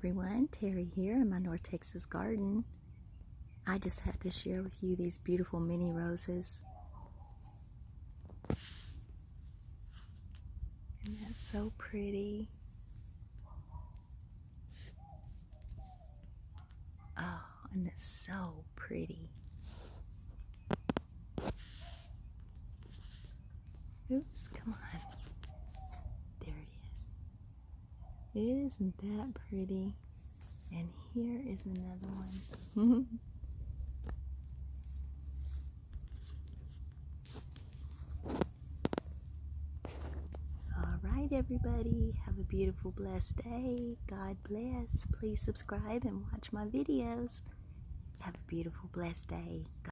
everyone, Terry here in my North Texas garden. I just had to share with you these beautiful mini roses. Isn't that so pretty? Oh, and it's so pretty. Oops, come on. There it is. Isn't that pretty? And here is another one. All right, everybody. Have a beautiful, blessed day. God bless. Please subscribe and watch my videos. Have a beautiful, blessed day.